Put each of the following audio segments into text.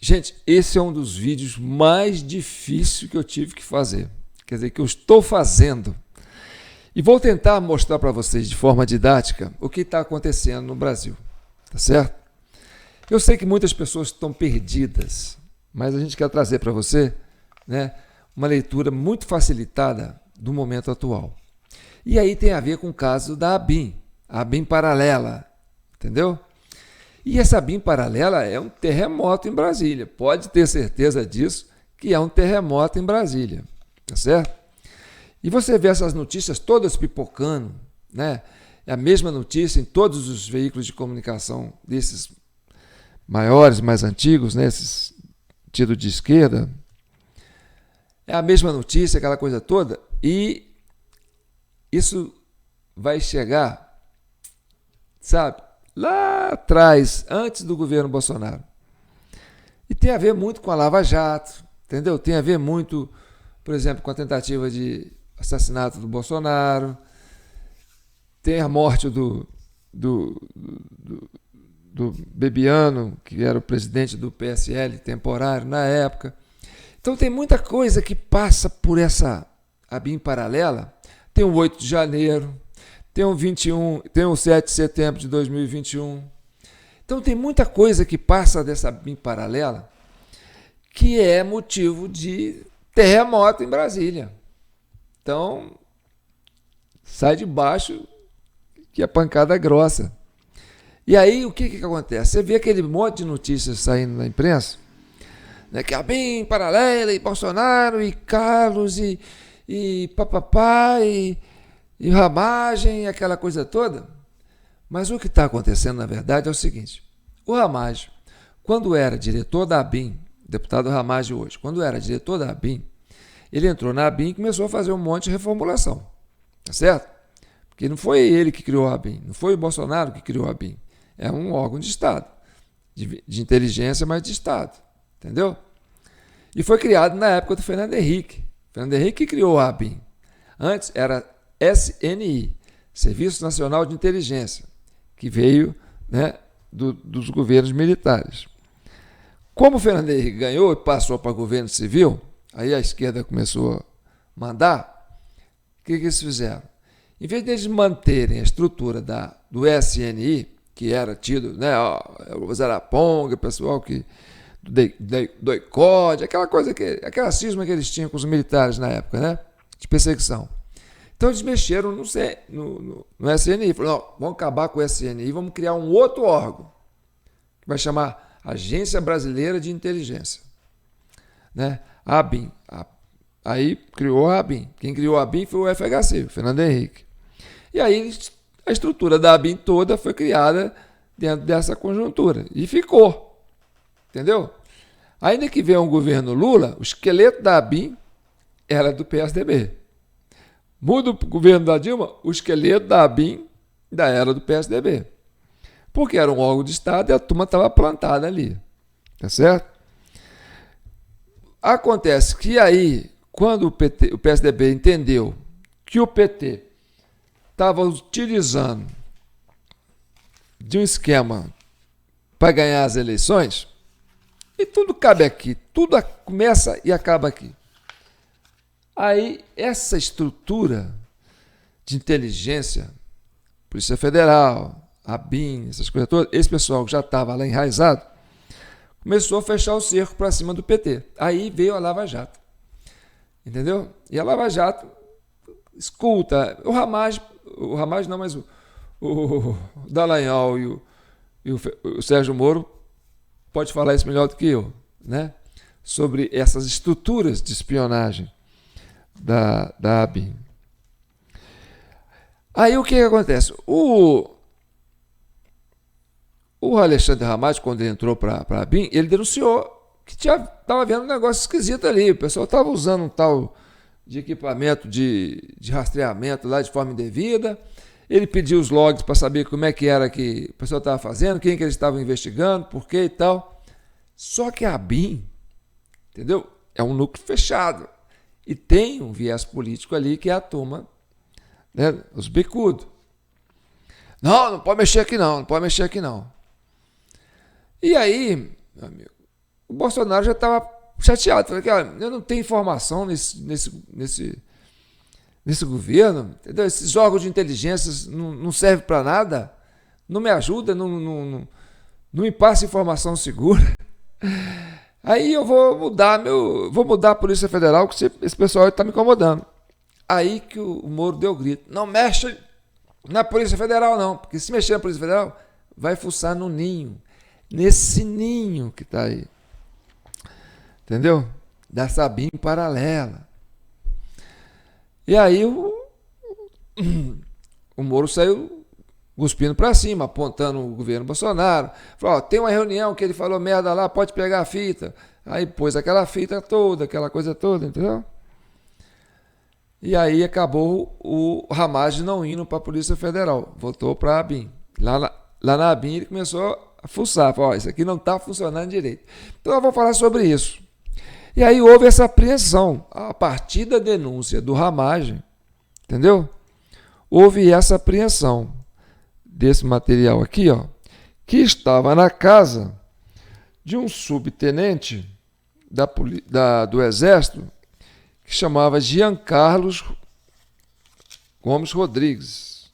Gente, esse é um dos vídeos mais difíceis que eu tive que fazer. Quer dizer, que eu estou fazendo. E vou tentar mostrar para vocês de forma didática o que está acontecendo no Brasil. Tá certo? Eu sei que muitas pessoas estão perdidas, mas a gente quer trazer para você, né, uma leitura muito facilitada do momento atual. E aí tem a ver com o caso da ABIN, a ABIN paralela, entendeu? E essa ABIN paralela é um terremoto em Brasília. Pode ter certeza disso, que é um terremoto em Brasília. Tá certo? E você vê essas notícias todas pipocando, né? É a mesma notícia em todos os veículos de comunicação desses maiores, mais antigos, né? Esses tidos de esquerda. É a mesma notícia, aquela coisa toda. E isso vai chegar, sabe, lá atrás, antes do governo Bolsonaro. E tem a ver muito com a Lava Jato, entendeu? Tem a ver muito, por exemplo, com a tentativa de assassinato do Bolsonaro, tem a morte do Bebiano, que era o presidente do PSL temporário na época. Então tem muita coisa que passa por essa ABIN paralela. Tem o 8 de janeiro, tem o 21, tem o 7 de setembro de 2021. Então tem muita coisa que passa dessa ABIN paralela que é motivo de terremoto em Brasília. Então, sai de baixo que a pancada é grossa. E aí, o que acontece? Você vê aquele monte de notícias saindo na imprensa, né, que a ABIN paralela, e Bolsonaro, e Carlos, e papapá, e Ramagem, aquela coisa toda. Mas o que está acontecendo, na verdade, é o seguinte. O Ramagem, quando era diretor da ABIN, deputado Ramagem hoje, quando era diretor da ABIN, ele entrou na ABIN e começou a fazer um monte de reformulação. Tá certo? Porque não foi ele que criou a ABIN, não foi o Bolsonaro que criou a ABIN. É um órgão de Estado, de inteligência, mas de Estado. Entendeu? E foi criado na época do Fernando Henrique. Fernando Henrique que criou a ABIN. Antes era SNI, Serviço Nacional de Inteligência, que veio, né, dos governos militares. Como o Fernando Henrique ganhou e passou para o governo civil, aí a esquerda começou a mandar, o que eles fizeram? Em vez de eles manterem a estrutura do SNI, que era tido, né, o Zaraponga, o pessoal que do ICOD, aquela coisa, aquela cisma que eles tinham com os militares na época, né, de perseguição. Então eles mexeram no SNI, falaram, não, vamos acabar com o SNI, vamos criar um outro órgão, que vai chamar Agência Brasileira de Inteligência, né? A ABIN. Aí criou a ABIN. Quem criou a ABIN foi o FHC, o Fernando Henrique. E aí a estrutura da ABIN toda foi criada dentro dessa conjuntura. E ficou. Entendeu? Ainda que veio um governo Lula, o esqueleto da ABIN era do PSDB. Muda o governo da Dilma, o esqueleto da ABIN ainda era do PSDB. Porque era um órgão de Estado e a turma estava plantada ali. Tá certo? Acontece que aí, quando o PSDB entendeu que o PT estava utilizando de um esquema para ganhar as eleições, e tudo cabe aqui, tudo começa e acaba aqui. Aí, essa estrutura de inteligência, Polícia Federal, ABIN, essas coisas todas, esse pessoal que já estava lá enraizado, começou a fechar o cerco para cima do PT. Aí veio a Lava Jato. Entendeu? E a Lava Jato escuta. O Ramagem não, mas o Dallagnol e o Sérgio Moro pode falar isso melhor do que eu, né? Sobre essas estruturas de espionagem da ABIN. Aí o que acontece? O Alexandre Ramagem, quando ele entrou para a ABIN, ele denunciou que estava vendo um negócio esquisito ali. O pessoal estava usando um tal de equipamento de rastreamento lá de forma indevida. Ele pediu os logs para saber como é que era que o pessoal estava fazendo, quem que eles estavam investigando, por quê e tal. Só que a ABIN, entendeu? É um núcleo fechado. E tem um viés político ali que é a turma, né, os bicudos. Não pode mexer aqui não, não pode mexer aqui não. E aí, meu amigo, o Bolsonaro já estava chateado. Falei, cara, eu não tenho informação nesse governo, entendeu? Esses órgãos de inteligência não servem para nada, não me ajuda, não me passa informação segura. Aí eu vou mudar a Polícia Federal, que esse pessoal está me incomodando. Aí que o Moro deu grito, não mexe na Polícia Federal não, porque se mexer na Polícia Federal, vai fuçar no ninho, nesse ninho que está aí. Entendeu? Da Sabim paralela. E aí o Moro saiu cuspindo para cima, apontando o governo Bolsonaro. Falou, tem uma reunião que ele falou merda lá, pode pegar a fita. Aí pôs aquela fita toda, aquela coisa toda, entendeu? E aí acabou o Ramagem não indo para a Polícia Federal. Voltou para a ABIN. Lá na ABIN ele começou a fuçar. Falou, isso aqui não está funcionando direito. Então eu vou falar sobre isso. E aí houve essa apreensão. A partir da denúncia do Ramagem, entendeu? Houve essa apreensão desse material aqui, ó, que estava na casa de um subtenente do Exército que chamava Giancarlo Gomes Rodrigues.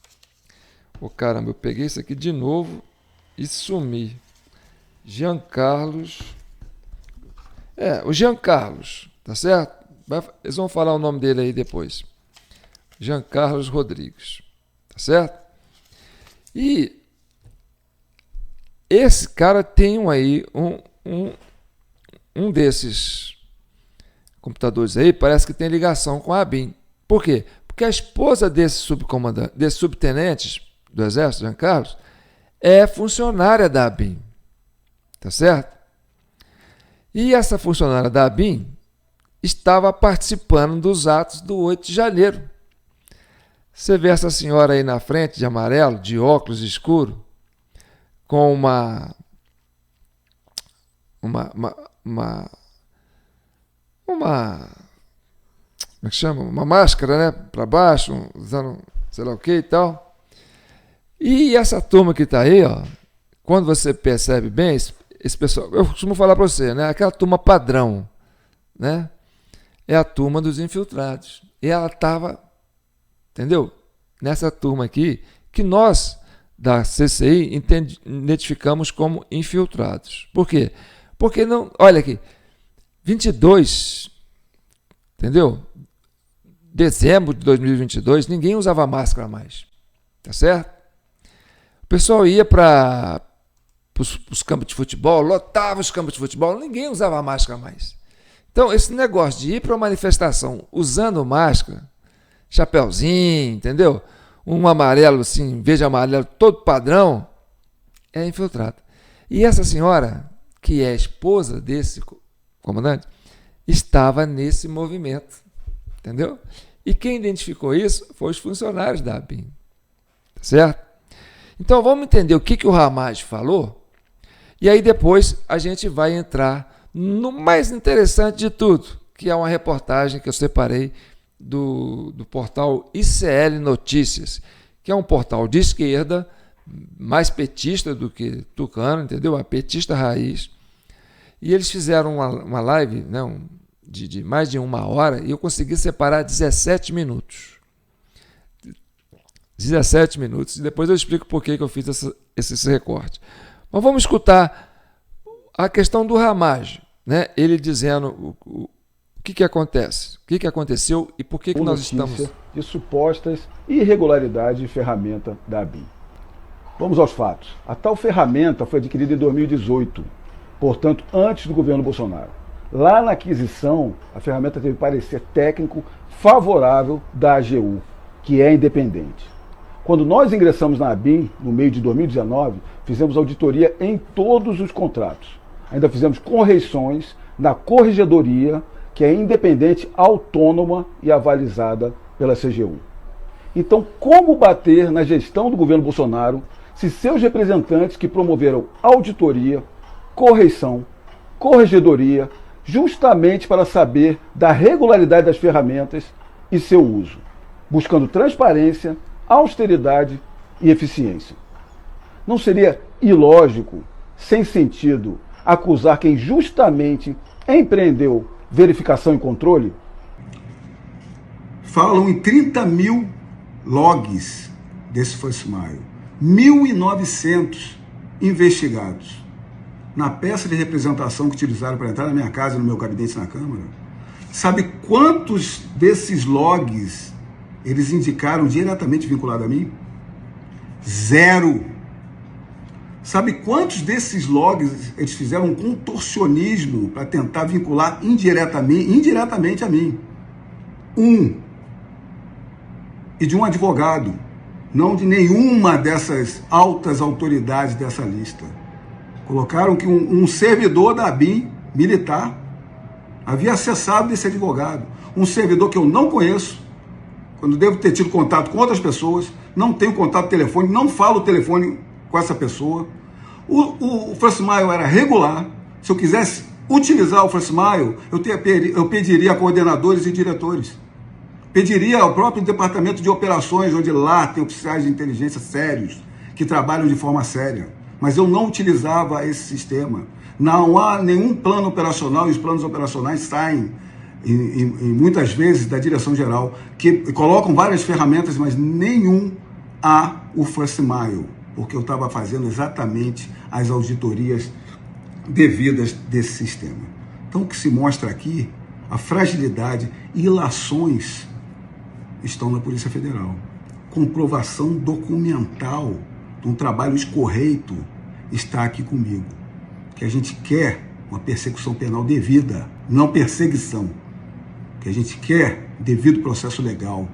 Ô caramba, eu peguei isso aqui de novo e sumi. O Giancarlo, tá certo? Eles vão falar o nome dele aí depois. Giancarlo Rodrigues, tá certo? E esse cara tem aí um desses computadores aí, parece que tem ligação com a ABIN. Por quê? Porque a esposa desse subtenente do Exército, Giancarlo, é funcionária da ABIN. Tá certo? E essa funcionária da ABIN estava participando dos atos do 8 de janeiro. Você vê essa senhora aí na frente, de amarelo, de óculos escuro, com uma como é que chama? Uma máscara, né? Para baixo, usando sei lá o que e tal. E essa turma que está aí, ó, quando você percebe bem, esse pessoal, eu costumo falar para você, né? Aquela turma padrão, né? É a turma dos infiltrados. E ela estava, entendeu? Nessa turma aqui, que nós da CCI identificamos como infiltrados. Por quê? Porque não, olha aqui, 22, entendeu? Dezembro de 2022, ninguém usava máscara mais, tá certo? O pessoal ia para os campos de futebol, lotava os campos de futebol, ninguém usava máscara mais. Então, esse negócio de ir para uma manifestação usando máscara, chapéuzinho, entendeu? Um amarelo assim, verde amarelo, todo padrão, é infiltrado. E essa senhora, que é esposa desse comandante, estava nesse movimento, entendeu? E quem identificou isso foi os funcionários da ABIN, tá certo? Então vamos entender o que o Ramagem falou, e aí depois a gente vai entrar no mais interessante de tudo, que é uma reportagem que eu separei do portal ICL Notícias, que é um portal de esquerda, mais petista do que tucano, entendeu? A petista raiz. E eles fizeram uma live, né, de mais de 1 hora, e eu consegui separar 17 minutos. 17 minutos. E depois eu explico por que eu fiz esse recorte. Mas vamos escutar a questão do Ramagem, né? Ele dizendo o que acontece, o que aconteceu e por que nós estamos... de supostas irregularidades de ferramenta da ABIN. Vamos aos fatos. A tal ferramenta foi adquirida em 2018, portanto, antes do governo Bolsonaro. Lá na aquisição, a ferramenta teve parecer técnico favorável da AGU, que é independente. Quando nós ingressamos na ABIN, no meio de 2019, fizemos auditoria em todos os contratos. Ainda fizemos correções na corregedoria, que é independente, autônoma e avalizada pela CGU. Então, como bater na gestão do governo Bolsonaro se seus representantes que promoveram auditoria, correção, corregedoria, justamente para saber da regularidade das ferramentas e seu uso, buscando transparência, austeridade e eficiência? Não seria ilógico, sem sentido, acusar quem justamente empreendeu verificação e controle? Falam em 30 mil logs desse First Mile, 1.900 investigados. Na peça de representação que utilizaram para entrar na minha casa, no meu gabinete na Câmara, sabe quantos desses logs eles indicaram diretamente vinculado a mim? 0. Sabe quantos desses logs eles fizeram um contorcionismo para tentar vincular indiretamente a mim? 1. E de um advogado, não de nenhuma dessas altas autoridades dessa lista. Colocaram que um servidor da ABIN, militar, havia acessado esse advogado. Um servidor que eu não conheço, quando devo ter tido contato com outras pessoas, não tenho contato telefônico, não falo telefone com essa pessoa. O First Mile era regular. Se eu quisesse utilizar o First Mile, eu pediria a coordenadores e diretores. Pediria ao próprio departamento de operações, onde lá tem oficiais de inteligência sérios, que trabalham de forma séria. Mas eu não utilizava esse sistema. Não há nenhum plano operacional, e os planos operacionais saem, e muitas vezes, da direção-geral, que colocam várias ferramentas, mas nenhum há o First Mile, porque eu estava fazendo exatamente as auditorias devidas desse sistema. Então, o que se mostra aqui, a fragilidade e ilações estão na Polícia Federal. Comprovação documental de um trabalho escorreito está aqui comigo. Que a gente quer uma persecução penal devida, não perseguição. Que a gente quer devido processo legal,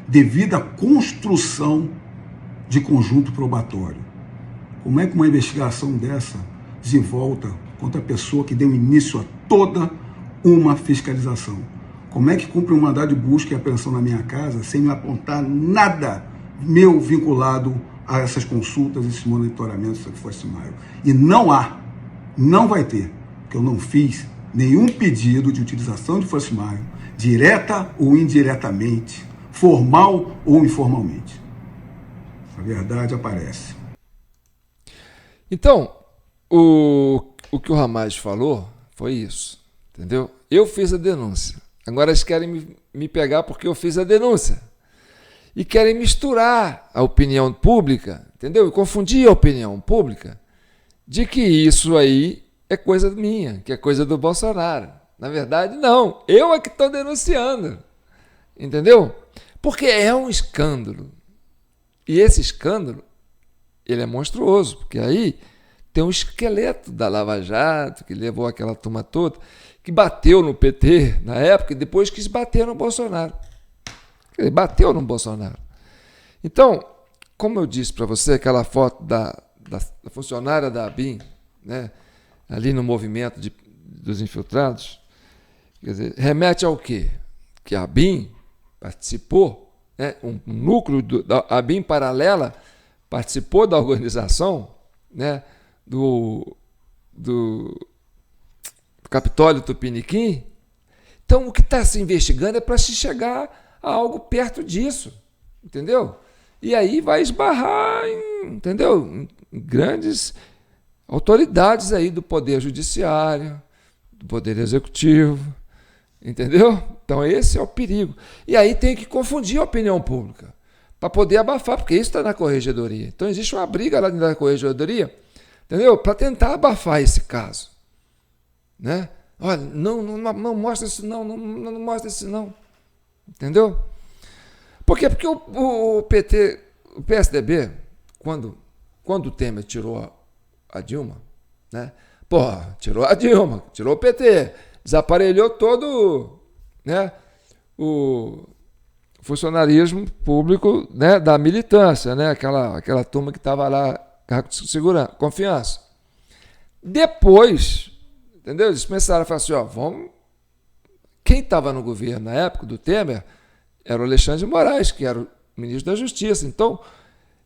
devida construção de conjunto probatório. Como é que uma investigação dessa desenvolta contra a pessoa que deu início a toda uma fiscalização? Como é que cumpre um mandado de busca e apreensão na minha casa sem me apontar nada meu vinculado a essas consultas, esses monitoramentos que First Mile? E não há, não vai ter, porque eu não fiz nenhum pedido de utilização de First Mile, direta ou indiretamente, formal ou informalmente. A verdade aparece. Então, o que o Ramais falou foi isso, entendeu? Eu fiz a denúncia. Agora eles querem me pegar porque eu fiz a denúncia. E querem misturar a opinião pública, entendeu? E confundir a opinião pública de que isso aí é coisa minha, que é coisa do Bolsonaro. Na verdade, não. Eu é que estou denunciando. Entendeu? Porque é um escândalo. E esse escândalo, ele é monstruoso, porque aí tem um esqueleto da Lava Jato, que levou aquela turma toda, que bateu no PT na época e depois quis bater no Bolsonaro. Ele bateu no Bolsonaro. Então, como eu disse para você, aquela foto da funcionária da ABIN, né, ali no movimento dos infiltrados, quer dizer, remete ao quê? Que a ABIN participou, né, um núcleo da ABIN paralela participou da organização, né, do Capitólio Tupiniquim. Então, o que está se investigando é para se chegar a algo perto disso, entendeu? E aí vai esbarrar entendeu? Em grandes autoridades aí do Poder Judiciário, do Poder Executivo, entendeu? Então, esse é o perigo. E aí tem que confundir a opinião pública para poder abafar, porque isso está na Corregedoria. Então, existe uma briga lá dentro da Corregedoria, entendeu? Para tentar abafar esse caso. Né? Olha, não mostra isso não mostra isso não. Entendeu? Por quê? Porque o PT, o PSDB, quando o Temer tirou a Dilma, né? Porra, tirou a Dilma, tirou o PT, desaparelhou todo, né, o funcionarismo público, né, da militância, né, aquela turma que estava lá, cargo de segurança, confiança. Depois, entendeu? Eles começaram a falar assim, ó, vamos... Quem estava no governo na época do Temer era o Alexandre de Moraes, que era o ministro da Justiça. Então,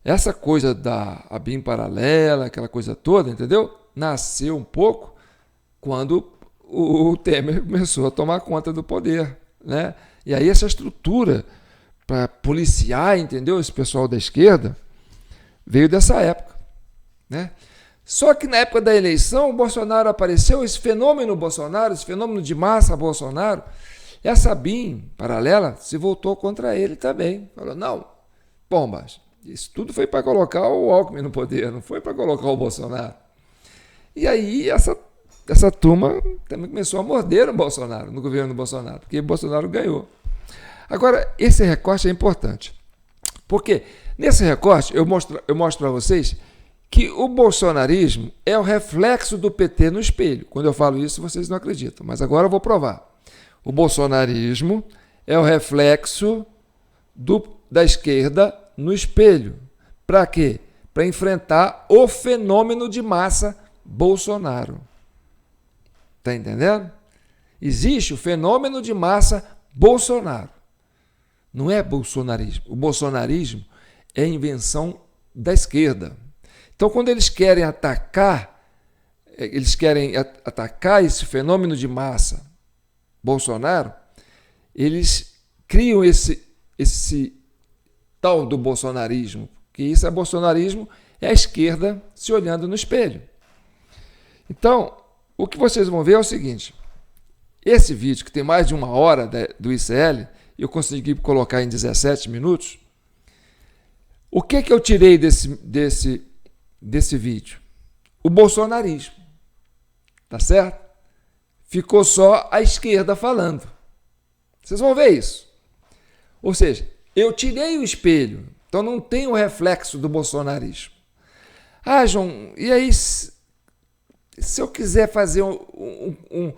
essa coisa da ABIN paralela, aquela coisa toda, entendeu? Nasceu um pouco quando o Temer começou a tomar conta do poder, né? E aí essa estrutura para policiar, entendeu? Esse pessoal da esquerda veio dessa época, né? Só que na época da eleição, o Bolsonaro apareceu, esse fenômeno Bolsonaro, esse fenômeno de massa Bolsonaro, e a BIM paralela se voltou contra ele também. Falou, não, pombas, isso tudo foi para colocar o Alckmin no poder, não foi para colocar o Bolsonaro. E aí essa turma também começou a morder o Bolsonaro, no governo do Bolsonaro, porque o Bolsonaro ganhou. Agora, esse recorte é importante, porque nesse recorte eu mostro para vocês que o bolsonarismo é o reflexo do PT no espelho. Quando eu falo isso, vocês não acreditam, mas agora eu vou provar. O bolsonarismo é o reflexo da esquerda no espelho. Para quê? Para enfrentar o fenômeno de massa Bolsonaro. Está entendendo? Existe o fenômeno de massa Bolsonaro. Não é bolsonarismo. O bolsonarismo é invenção da esquerda. Então, quando eles querem atacar esse fenômeno de massa Bolsonaro, eles criam esse tal do bolsonarismo, que isso é bolsonarismo, é a esquerda se olhando no espelho. Então, o que vocês vão ver é o seguinte, esse vídeo que tem mais de 1 hora do ICL, eu consegui colocar em 17 minutos, o que eu tirei desse vídeo? O bolsonarismo, tá certo? Ficou só a esquerda falando. Vocês vão ver isso. Ou seja, eu tirei o espelho, então não tem o reflexo do bolsonarismo. Ah, João, e aí se eu quiser fazer um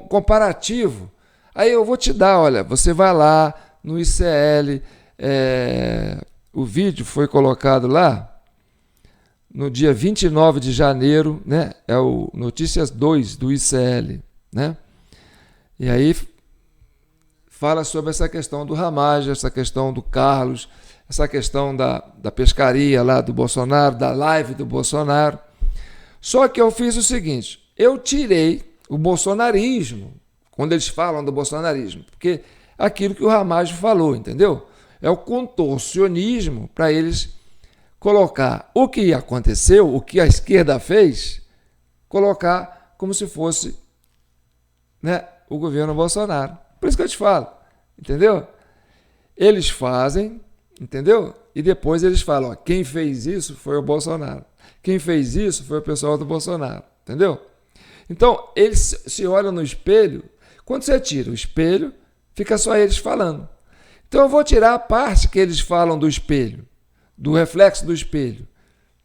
comparativo, aí eu vou te dar, olha, você vai lá no ICL, o vídeo foi colocado lá, no dia 29 de janeiro, né? É o Notícias 2 do ICL, né? E aí fala sobre essa questão do Ramagem, essa questão do Carlos, essa questão da pescaria lá do Bolsonaro, da live do Bolsonaro. Só que eu fiz o seguinte, eu tirei o bolsonarismo, quando eles falam do bolsonarismo, porque aquilo que o Ramagem falou, entendeu? É o contorcionismo para eles colocar o que aconteceu, o que a esquerda fez, colocar como se fosse, né, o governo Bolsonaro. Por isso que eu te falo, entendeu? Eles fazem, entendeu? E depois eles falam, ó, quem fez isso foi o Bolsonaro. Quem fez isso foi o pessoal do Bolsonaro, entendeu? Então, eles se olham no espelho, quando você tira o espelho, fica só eles falando. Então, eu vou tirar a parte que eles falam do espelho, do reflexo do espelho,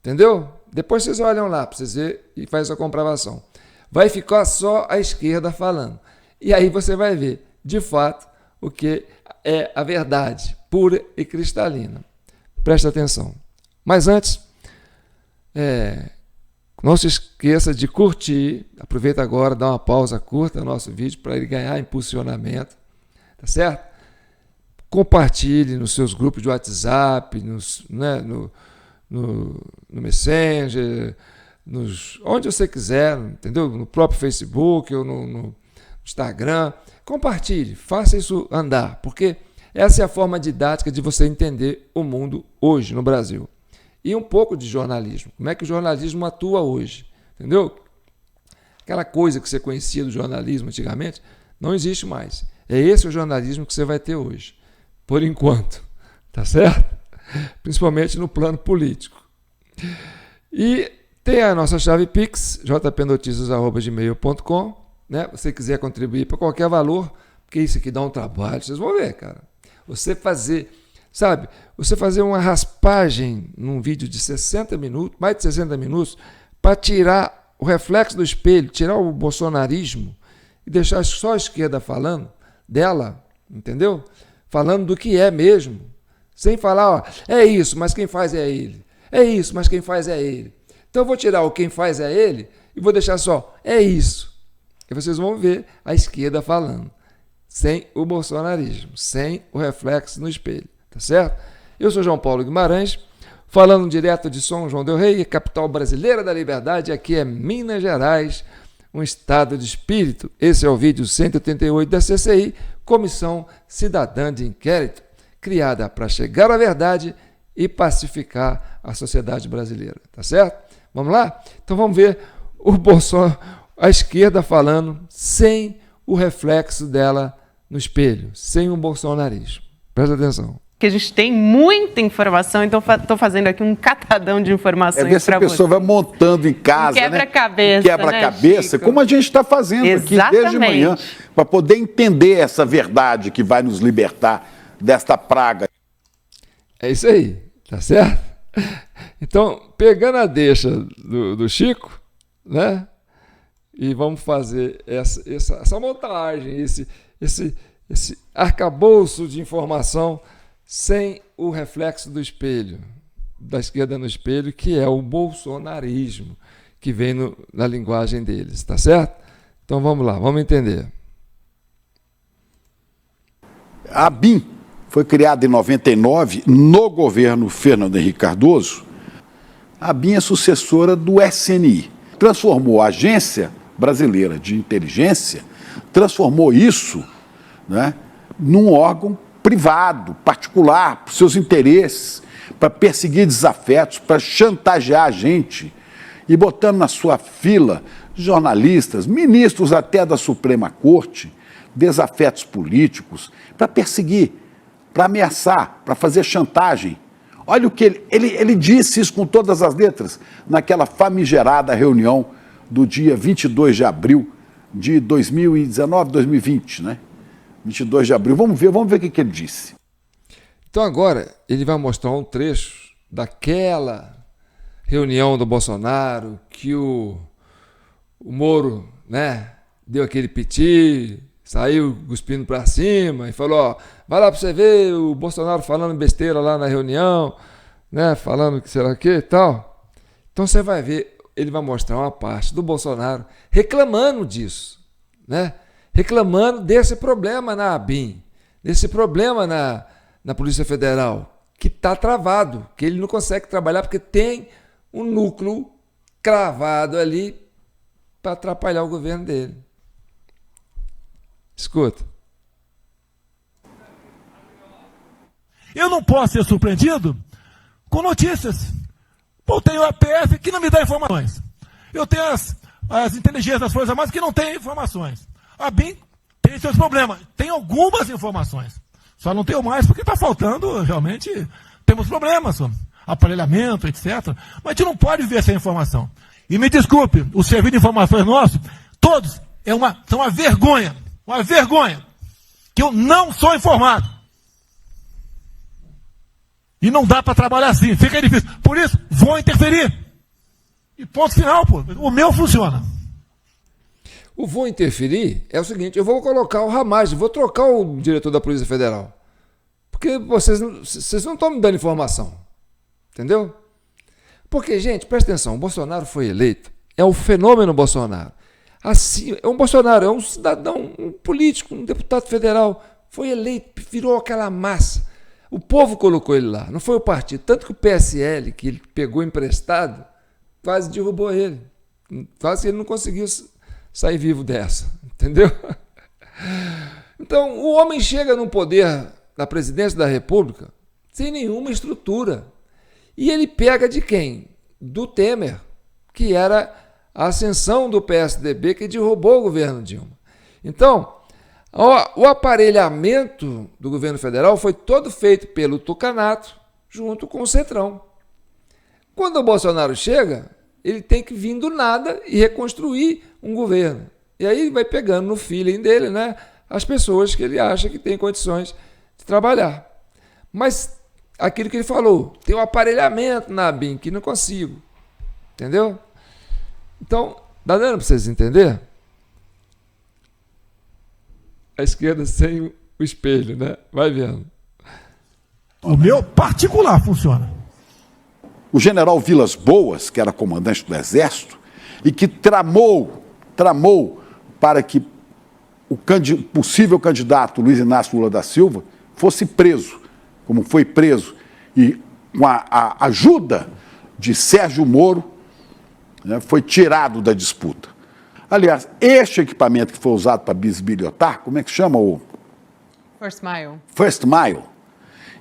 entendeu? Depois vocês olham lá para vocês verem e fazem a comprovação. Vai ficar só a esquerda falando. E aí você vai ver, de fato, o que é a verdade pura e cristalina. Presta atenção. Mas antes, não se esqueça de curtir, aproveita agora, dá uma pausa curta no nosso vídeo para ele ganhar impulsionamento, tá certo? Compartilhe nos seus grupos de WhatsApp, no Messenger, onde você quiser, entendeu? No próprio Facebook ou no Instagram. Compartilhe, faça isso andar, porque essa é a forma didática de você entender o mundo hoje no Brasil. E um pouco de jornalismo. Como é que o jornalismo atua hoje? Entendeu? Aquela coisa que você conhecia do jornalismo antigamente não existe mais. É esse o jornalismo que você vai ter hoje. Por enquanto, tá certo? Principalmente no plano político. E tem a nossa chave Pix, jpnoticias@gmail.com, né? Se você quiser contribuir para qualquer valor, porque isso aqui dá um trabalho, vocês vão ver, cara. Você fazer uma raspagem num vídeo de 60 minutos, mais de 60 minutos, para tirar o reflexo do espelho, tirar o bolsonarismo e deixar só a esquerda falando dela, entendeu? Falando do que é mesmo, sem falar, ó, é isso, mas quem faz é ele. É isso, mas quem faz é ele. Então eu vou tirar o quem faz é ele e vou deixar só, é isso. E vocês vão ver a esquerda falando, sem o bolsonarismo, sem o reflexo no espelho, tá certo? Eu sou João Paulo Guimarães, falando direto de São João del Rei, capital brasileira da liberdade, aqui é Minas Gerais, um estado de espírito. Esse é o vídeo 188 da CCI, Comissão Cidadã de Inquérito, criada para chegar à verdade e pacificar a sociedade brasileira, tá certo? Vamos lá? Então vamos ver o Bolsonaro, a esquerda falando sem o reflexo dela no espelho, sem o bolsonarismo. Presta atenção. Que a gente tem muita informação, então estou fazendo aqui um catadão de informações para você. É ver se a pessoa vai montando em casa, quebra-cabeça, quebra-cabeça, né, como a gente está fazendo Exatamente. aqui desde manhã, para poder entender essa verdade que vai nos libertar desta praga. É isso aí, tá certo? Então, pegando a deixa do Chico, né? E vamos fazer essa montagem, esse arcabouço de informação sem o reflexo do espelho, da esquerda no espelho, que é o bolsonarismo, que vem na linguagem deles, tá certo? Então vamos lá, vamos entender. A ABIN foi criada em 99 no governo Fernando Henrique Cardoso. A ABIN é sucessora do SNI. Transformou a Agência Brasileira de Inteligência, transformou isso, né, num órgão privado, particular, para seus interesses, para perseguir desafetos, para chantagear a gente e botando na sua fila jornalistas, ministros até da Suprema Corte, desafetos políticos, para perseguir, para ameaçar, para fazer chantagem. Olha o que ele disse isso com todas as letras naquela famigerada reunião do dia 22 de abril de 2019, 2020, né? 22 de abril. Vamos ver o que ele disse. Então agora ele vai mostrar um trecho daquela reunião do Bolsonaro que o Moro, né, deu aquele piti, saiu cuspindo para cima e falou, ó, vai lá para você ver o Bolsonaro falando besteira lá na reunião, né, falando que será que e tal. Então você vai ver, ele vai mostrar uma parte do Bolsonaro reclamando disso, né? Reclamando desse problema na ABIN, desse problema na Polícia Federal, que está travado, que ele não consegue trabalhar porque tem um núcleo cravado ali para atrapalhar o governo dele. Escuta. Eu não posso ser surpreendido com notícias. Eu tenho a PF que não me dá informações. Eu tenho as inteligências das Forças Armadas que não têm informações. A BIM tem seus problemas. Tem algumas informações. Só não tenho mais porque está faltando, realmente, temos problemas, aparelhamento, etc. Mas a gente não pode ver essa informação. E me desculpe, o serviço de informações nosso, todos, são uma vergonha. Uma vergonha. Que eu não sou informado. E não dá para trabalhar assim, fica difícil. Por isso, vou interferir. E ponto final, pô. O meu funciona. O vou interferir é o seguinte, eu vou colocar o Ramagem, vou trocar o diretor da Polícia Federal. Porque vocês não estão me dando informação. Entendeu? Porque, gente, presta atenção, o Bolsonaro foi eleito, é o fenômeno Bolsonaro. Assim, é um Bolsonaro, é um cidadão, um político, um deputado federal, foi eleito, virou aquela massa. O povo colocou ele lá, não foi o partido. Tanto que o PSL, que ele pegou emprestado, quase derrubou ele. Quase que ele não conseguiu sair vivo dessa, entendeu? Então, o homem chega no poder da presidência da República sem nenhuma estrutura. E ele pega de quem? Do Temer, que era a ascensão do PSDB que derrubou o governo Dilma. Então, o aparelhamento do governo federal foi todo feito pelo Tucanato junto com o Centrão. Quando o Bolsonaro chega, ele tem que vir do nada e reconstruir um governo. E aí ele vai pegando no feeling dele, né, as pessoas que ele acha que tem condições de trabalhar. Mas aquilo que ele falou, tem um aparelhamento na ABIN que não consigo. Entendeu? Então, dá dando para vocês entenderem? A esquerda sem o espelho, né? Vai vendo. O meu particular funciona. O general Vilas Boas, que era comandante do Exército, e que tramou para que o possível candidato Luiz Inácio Lula da Silva fosse preso, como foi preso, e com a ajuda de Sérgio Moro, né, foi tirado da disputa. Aliás, este equipamento que foi usado para bisbilhotar, como é que chama o? First Mile. First Mile.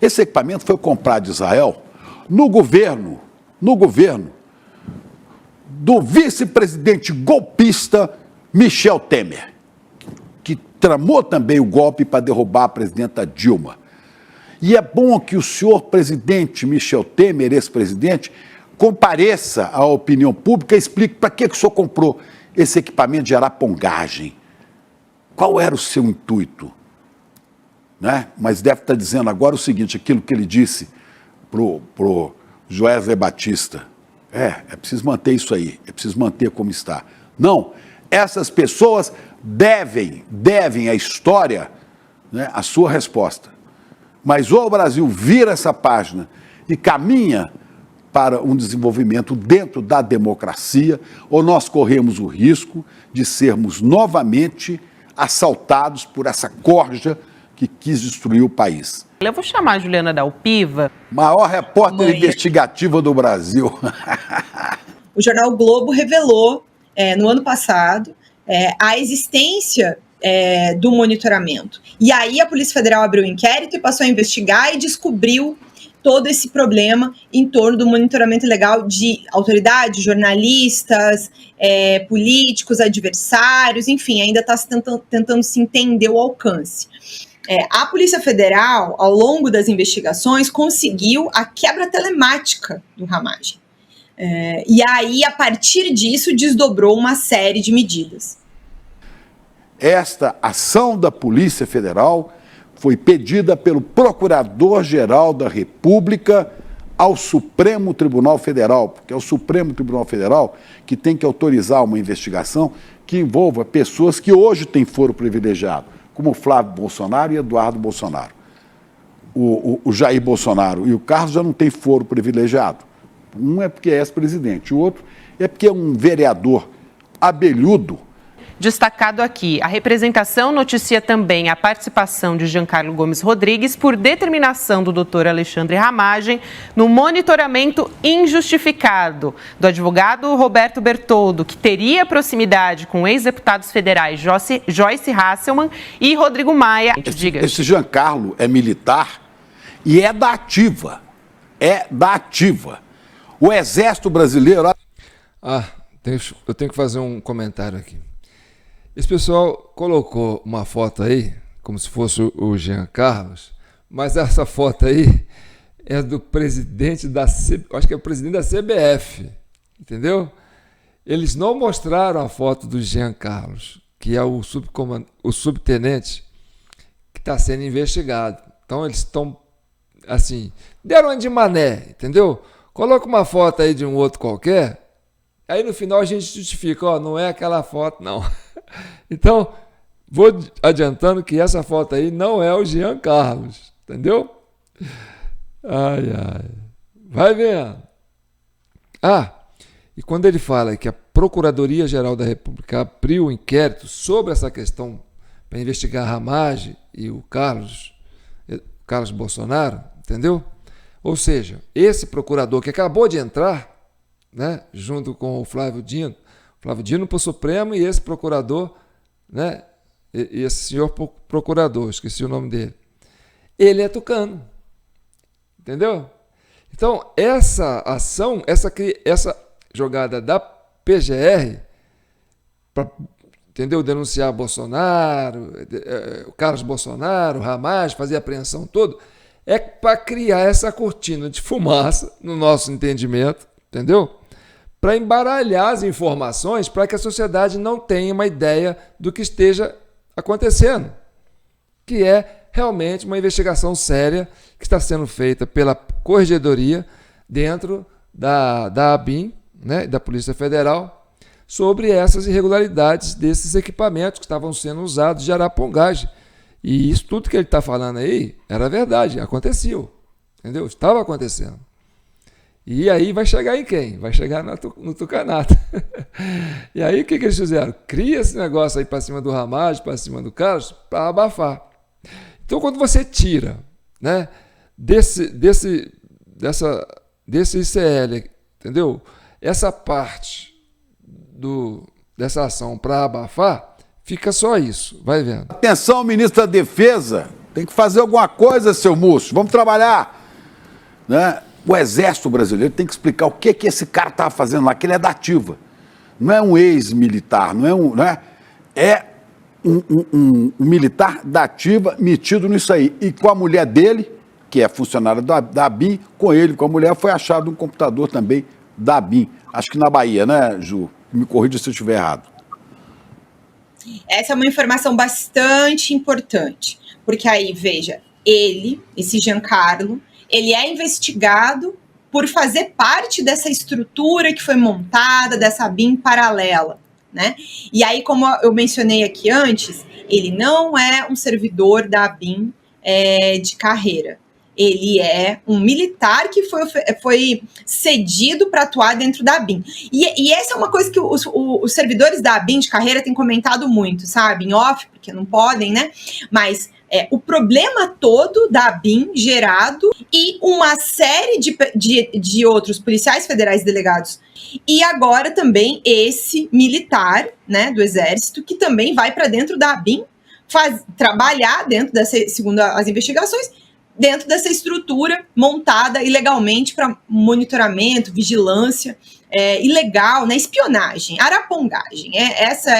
Esse equipamento foi comprado de Israel no governo do vice-presidente golpista Michel Temer, que tramou também o golpe para derrubar a presidenta Dilma. E é bom que o senhor presidente Michel Temer, ex-presidente, compareça à opinião pública e explique para que o senhor comprou esse equipamento de arapongagem. Qual era o seu intuito? Né? Mas deve estar dizendo agora o seguinte, aquilo que ele disse pro Joesley Batista. É preciso manter isso aí, é preciso manter como está. Não, essas pessoas devem à história, né, a sua resposta. Mas ou o Brasil vira essa página e caminha para um desenvolvimento dentro da democracia, ou nós corremos o risco de sermos novamente assaltados por essa corja que quis destruir o país. Eu vou chamar a Juliana Dalpiva. Maior repórter investigativa do Brasil. O jornal o Globo revelou, no ano passado, a existência do monitoramento. E aí a Polícia Federal abriu um inquérito e passou a investigar e descobriu todo esse problema em torno do monitoramento ilegal de autoridades, jornalistas, políticos, adversários, enfim, ainda está tentando se entender o alcance. A Polícia Federal, ao longo das investigações, conseguiu a quebra telemática do Ramagem. E aí, a partir disso, desdobrou uma série de medidas. Esta ação da Polícia Federal foi pedida pelo Procurador-Geral da República ao Supremo Tribunal Federal, porque é o Supremo Tribunal Federal que tem que autorizar uma investigação que envolva pessoas que hoje têm foro privilegiado, como Flávio Bolsonaro e Eduardo Bolsonaro. O Jair Bolsonaro e o Carlos já não têm foro privilegiado. Um é porque é ex-presidente, o outro é porque é um vereador abelhudo. Destacado aqui, a representação noticia também a participação de Giancarlo Gomes Rodrigues por determinação do doutor Alexandre Ramagem no monitoramento injustificado do advogado Roberto Bertoldo, que teria proximidade com ex-deputados federais Joyce Hasselmann e Rodrigo Maia. Esse Giancarlo é militar e é da ativa. O Exército Brasileiro... Eu tenho que fazer um comentário aqui. Esse pessoal colocou uma foto aí, como se fosse o Jean Carlos, mas essa foto aí é do presidente acho que é o presidente da CBF, entendeu? Eles não mostraram a foto do Jean Carlos, que é o subtenente que está sendo investigado. Então eles estão, assim, deram uma de mané, entendeu? Coloca uma foto aí de um outro qualquer, aí no final a gente justifica, não é aquela foto, não. Então, vou adiantando que essa foto aí não é o Jean Carlos, entendeu? Vai vendo. E quando ele fala que a Procuradoria-Geral da República abriu um inquérito sobre essa questão para investigar a Ramagem e o Carlos Bolsonaro, entendeu? Ou seja, esse procurador que acabou de entrar, né, junto com o Flávio Dino para o Supremo, e esse procurador, né, e esse senhor procurador, esqueci o nome dele, ele é tucano, entendeu? Então, essa ação, essa jogada da PGR, para, entendeu, denunciar Bolsonaro, o Carlos Bolsonaro, o Ramagem, fazer a apreensão toda, é para criar essa cortina de fumaça, no nosso entendimento, entendeu? Para embaralhar as informações, para que a sociedade não tenha uma ideia do que esteja acontecendo, que é realmente uma investigação séria que está sendo feita pela Corregedoria dentro da ABIN, né, da Polícia Federal, sobre essas irregularidades desses equipamentos que estavam sendo usados de arapongagem. E isso tudo que ele está falando aí era verdade, aconteceu, entendeu? Estava acontecendo. E aí vai chegar em quem? Vai chegar no tucanato. E aí o que eles fizeram? Cria esse negócio aí para cima do Ramagem, para cima do Carlos, para abafar. Então quando você tira, né, desse ICL, entendeu? Essa parte dessa ação para abafar, fica só isso, vai vendo. Atenção, ministro da Defesa, tem que fazer alguma coisa, seu Múcio, vamos trabalhar, né? O Exército Brasileiro tem que explicar o que esse cara estava fazendo lá, que ele é da ativa. não é um ex-militar, é um militar da ativa metido nisso aí. E com a mulher dele, que é funcionária da ABIN, com a mulher, foi achado um computador também da ABIN. Acho que na Bahia, né, Ju? Me corrija se eu estiver errado. Essa é uma informação bastante importante, porque aí, veja, esse Giancarlo, ele é investigado por fazer parte dessa estrutura que foi montada, dessa ABIN paralela, né? E aí, como eu mencionei aqui antes, ele não é um servidor da ABIN de carreira. Ele é um militar que foi cedido para atuar dentro da ABIN. E essa é uma coisa que os servidores da ABIN de carreira têm comentado muito, sabe? Em off, porque não podem, né? Mas o problema todo da ABIN gerado e uma série de outros policiais federais delegados. E agora também esse militar, né, do Exército, que também vai para dentro da ABIN, trabalhar dentro segundo as investigações, dentro dessa estrutura montada ilegalmente para monitoramento, vigilância ilegal, né, espionagem, arapongagem. Essa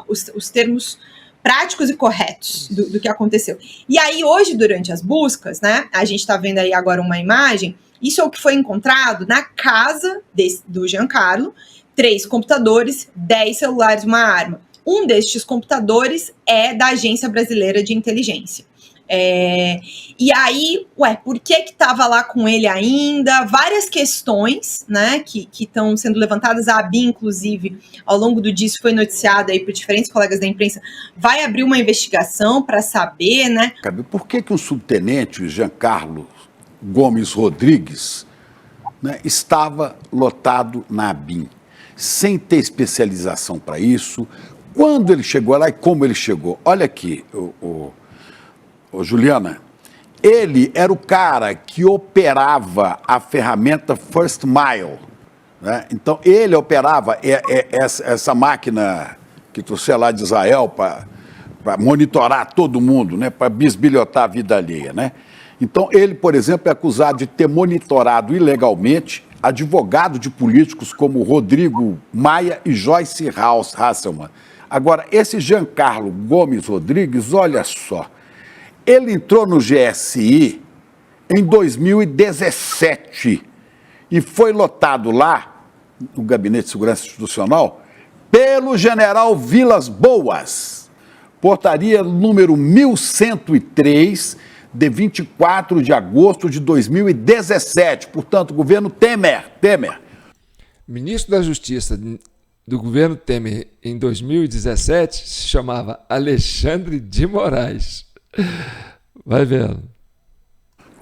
os termos práticos e corretos do que aconteceu. E aí, hoje, durante as buscas, né, a gente está vendo aí agora uma imagem, isso é o que foi encontrado na casa do Giancarlo, 3 computadores, 10 celulares, uma arma. Um destes computadores é da Agência Brasileira de Inteligência. E aí, por que estava lá com ele ainda? Várias questões, né, que estão sendo levantadas. A ABIN, inclusive, ao longo do dia, isso foi noticiado aí por diferentes colegas da imprensa, vai abrir uma investigação para saber, né? Por que um subtenente, Giancarlo Gomes Rodrigues, né, estava lotado na ABIN, sem ter especialização para isso? Quando ele chegou lá e como ele chegou? Olha aqui, Juliana, ele era o cara que operava a ferramenta First Mile, né? Então, ele operava essa máquina que trouxe lá de Israel para monitorar todo mundo, né? Para bisbilhotar a vida alheia, né? Então, ele, por exemplo, é acusado de ter monitorado ilegalmente advogado de políticos como Rodrigo Maia e Joyce Hasselmann. Agora, esse Giancarlo Gomes Rodrigues, olha só, ele entrou no GSI em 2017 e foi lotado lá, no Gabinete de Segurança Institucional, pelo general Vilas Boas. Portaria número 1103, de 24 de agosto de 2017. Portanto, governo Temer. Ministro da Justiça do governo Temer em 2017 se chamava Alexandre de Moraes. Vai vendo.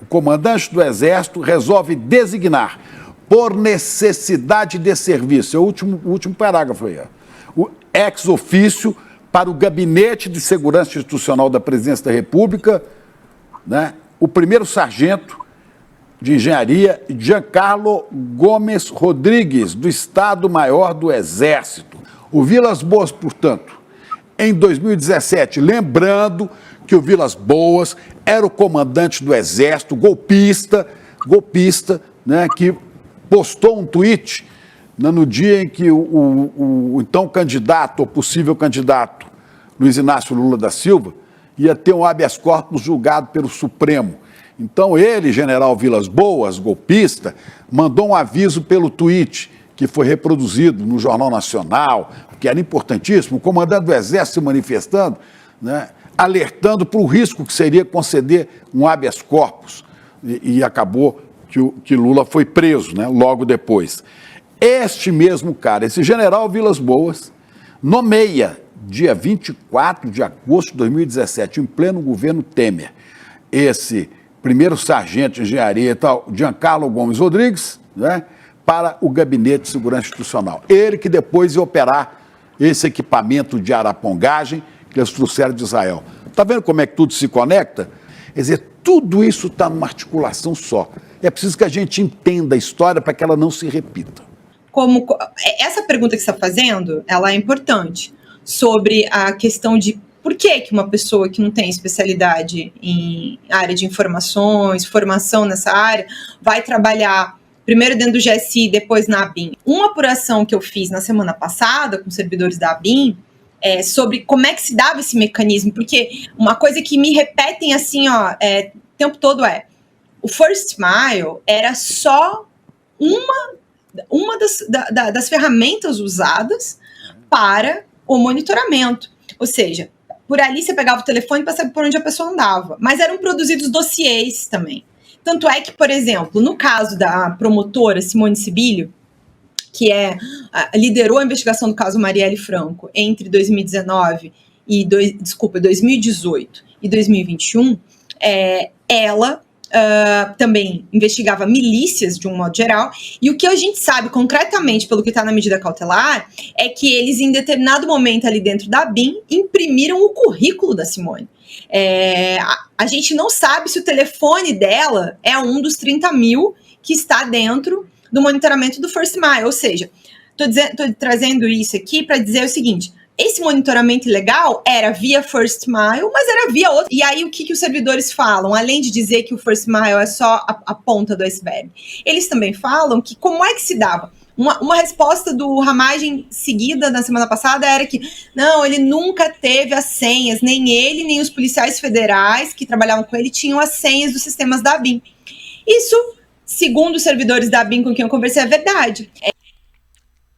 O comandante do Exército resolve designar, por necessidade de serviço, é o último parágrafo aí, o ex ofício para o Gabinete de Segurança Institucional da Presidência da República, né, o primeiro sargento de engenharia, Giancarlo Gomes Rodrigues, do Estado-Maior do Exército. O Vilas Boas, portanto, em 2017, lembrando que o Vilas Boas era o comandante do Exército, golpista, né, que postou um tweet, né, no dia em que o então candidato, ou possível candidato, Luiz Inácio Lula da Silva, ia ter um habeas corpus julgado pelo Supremo. Então ele, general Vilas Boas, golpista, mandou um aviso pelo tweet, que foi reproduzido no Jornal Nacional, que era importantíssimo, o comandante do Exército se manifestando, né, alertando para o risco que seria conceder um habeas corpus. E acabou que Lula foi preso, né, logo depois. Este mesmo cara, esse general Vilas Boas, nomeia, dia 24 de agosto de 2017, em pleno governo Temer, esse primeiro sargento de engenharia e tal, Giancarlo Gomes Rodrigues, né, para o Gabinete de Segurança Institucional. Ele que depois ia operar esse equipamento de arapongagem que eles trouxeram de Israel. Está vendo como é que tudo se conecta? Quer dizer, tudo isso está numa articulação só. É preciso que a gente entenda a história para que ela não se repita. Essa pergunta que você está fazendo, ela é importante, sobre a questão de por que uma pessoa que não tem especialidade em área de informações, formação nessa área, vai trabalhar primeiro dentro do GSI, depois na ABIN. Uma apuração que eu fiz na semana passada com servidores da ABIN sobre como é que se dava esse mecanismo, porque uma coisa que me repetem assim, o tempo todo o First Mile era só uma das ferramentas usadas para o monitoramento. Ou seja, por ali você pegava o telefone para saber por onde a pessoa andava, mas eram produzidos dossiês também. Tanto é que, por exemplo, no caso da promotora Simone Sibilio, que liderou a investigação do caso Marielle Franco entre 2018 e 2021, ela também investigava milícias de um modo geral, e o que a gente sabe concretamente pelo que está na medida cautelar é que eles, em determinado momento ali dentro da ABIN, imprimiram o currículo da Simone. A gente não sabe se o telefone dela é um dos 30 mil que está dentro do monitoramento do First Mile, ou seja, estou trazendo isso aqui para dizer o seguinte: esse monitoramento ilegal era via First Mile, mas era via outro. E aí o que os servidores falam? Além de dizer que o First Mile é só a ponta do iceberg, eles também falam que como é que se dava? Uma resposta do Ramagem seguida na semana passada era que não, ele nunca teve as senhas, nem ele, nem os policiais federais que trabalhavam com ele tinham as senhas dos sistemas da ABIN. Isso, segundo os servidores da ABIN com quem eu conversei, é verdade.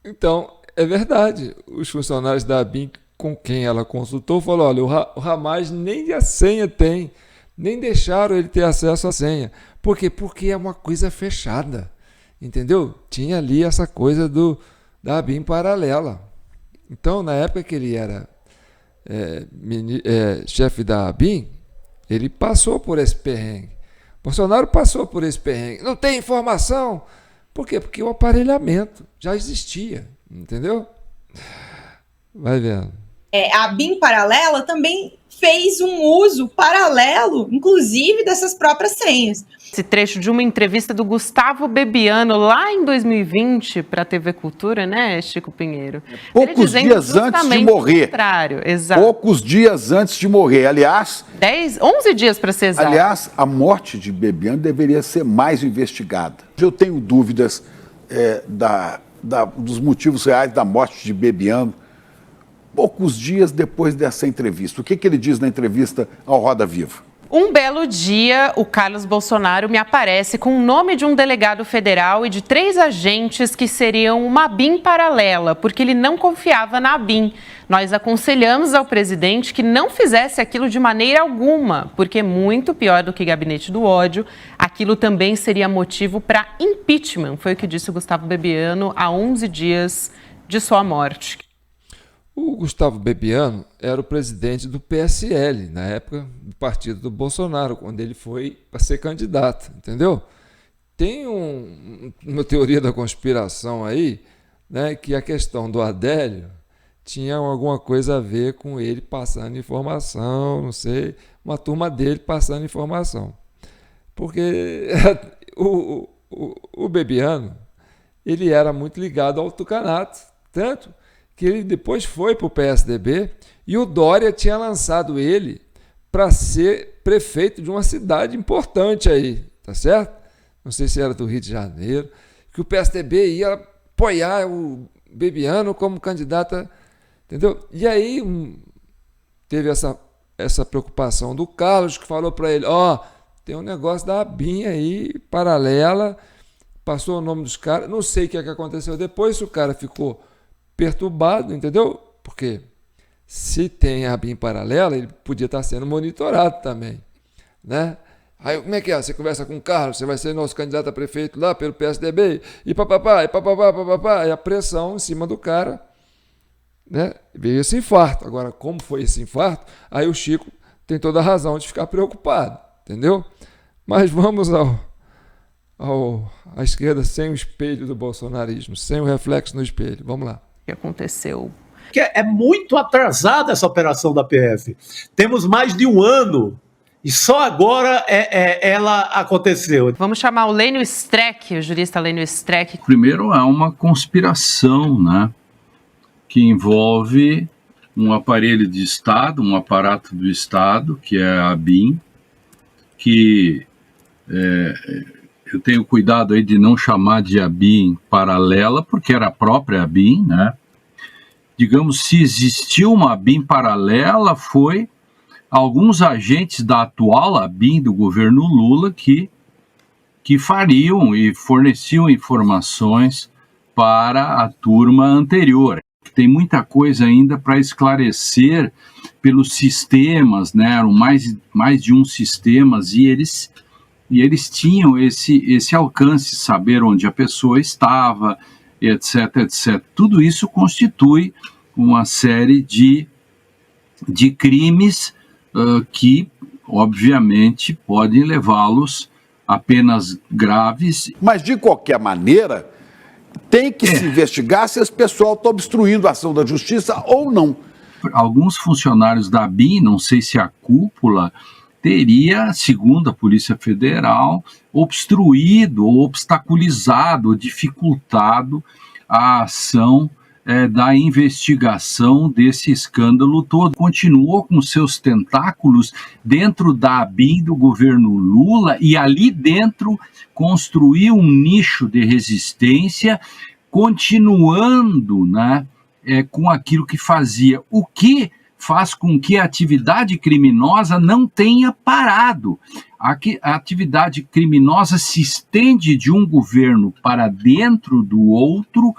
Então, é verdade. Os funcionários da ABIN com quem ela consultou falaram: olha, o Ramagem nem a senha tem, nem deixaram ele ter acesso à senha. Por quê? Porque é uma coisa fechada. Entendeu? Tinha ali essa coisa da ABIN paralela. Então, na época que ele era chefe da ABIN, ele passou por esse perrengue. Bolsonaro passou por esse perrengue. Não tem informação. Por quê? Porque o aparelhamento já existia. Entendeu? Vai vendo. A ABIN paralela também fez um uso paralelo, inclusive, dessas próprias senhas. Esse trecho de uma entrevista do Gustavo Bebiano lá em 2020 para a TV Cultura, né, Chico Pinheiro? Poucos dias antes de morrer. Exato. Poucos dias antes de morrer. Aliás, 11 dias para ser exato. Aliás, a morte de Bebiano deveria ser mais investigada. Eu tenho dúvidas dos motivos reais da morte de Bebiano. Poucos dias depois dessa entrevista. O que ele diz na entrevista ao Roda Viva? Um belo dia, o Carlos Bolsonaro me aparece com o nome de um delegado federal e de 3 agentes que seriam uma ABIN paralela, porque ele não confiava na ABIN. Nós aconselhamos ao presidente que não fizesse aquilo de maneira alguma, porque muito pior do que gabinete do ódio, aquilo também seria motivo para impeachment, foi o que disse o Gustavo Bebiano há 11 dias de sua morte. O Gustavo Bebiano era o presidente do PSL, na época do partido do Bolsonaro, quando ele foi para ser candidato, entendeu? Tem uma teoria da conspiração aí, né, que a questão do Adélio tinha alguma coisa a ver com ele passando informação, não sei, uma turma dele passando informação. Porque o Bebiano, ele era muito ligado ao tucanato, tanto que ele depois foi para o PSDB e o Dória tinha lançado ele para ser prefeito de uma cidade importante aí, tá certo? Não sei se era do Rio de Janeiro, que o PSDB ia apoiar o Bebiano como candidata, entendeu? E aí teve essa preocupação do Carlos, que falou para ele: tem um negócio da ABIN aí, paralela, passou o nome dos caras, não sei o que aconteceu depois, se o cara ficou perturbado, entendeu? Porque se tem a ABIN paralela, ele podia estar sendo monitorado também, né? Aí como é que é? Você conversa com o Carlos, você vai ser nosso candidato a prefeito lá pelo PSDB, e papapá, e a pressão em cima do cara, né? Veio esse infarto. Agora, como foi esse infarto? Aí o Chico tem toda a razão de ficar preocupado, entendeu? Mas vamos à esquerda sem o espelho do bolsonarismo, sem o reflexo no espelho. Vamos lá. Que aconteceu. É muito atrasada essa operação da PF. Temos mais de um ano e só agora ela aconteceu. Vamos chamar o Lênio Streck, o jurista Lênio Streck. Primeiro, há uma conspiração, né, que envolve um aparelho de Estado, um aparato do Estado, que é a ABIN, que eu tenho cuidado aí de não chamar de ABIN paralela, porque era a própria ABIN, né? Digamos, se existiu uma ABIN paralela, foi alguns agentes da atual ABIN do governo Lula que fariam e forneciam informações para a turma anterior. Tem muita coisa ainda para esclarecer pelos sistemas, né? Eram mais de um sistemas e eles tinham esse alcance, saber onde a pessoa estava, etc, etc. Tudo isso constitui uma série de crimes que, obviamente, podem levá-los a penas graves. Mas, de qualquer maneira, tem que se investigar se esse pessoal está obstruindo a ação da justiça ou não. Alguns funcionários da ABIN, não sei se a cúpula, teria, segundo a Polícia Federal, obstruído, ou obstaculizado, ou dificultado a ação da investigação desse escândalo todo. Continuou com seus tentáculos dentro da ABIN do governo Lula e ali dentro construiu um nicho de resistência, continuando, né, com aquilo que fazia, o que faz com que a atividade criminosa não tenha parado. A atividade criminosa se estende de um governo para dentro do outro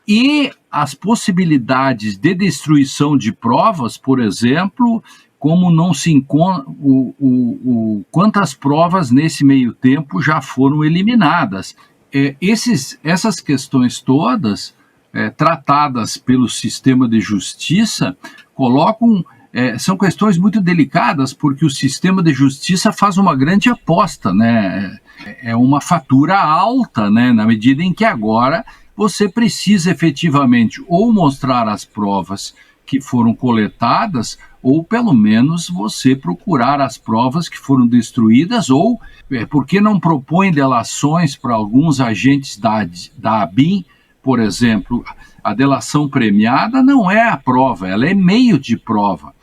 e as possibilidades de destruição de provas, por exemplo, como não se encontra, quantas provas nesse meio tempo já foram eliminadas. Essas questões todas, tratadas pelo sistema de justiça, são questões muito delicadas, porque o sistema de justiça faz uma grande aposta, né? É uma fatura alta, né? Na medida em que agora você precisa efetivamente ou mostrar as provas que foram coletadas, ou pelo menos você procurar as provas que foram destruídas, ou por que não propõe delações para alguns agentes da ABIN, por exemplo. A delação premiada não é a prova, ela é meio de prova.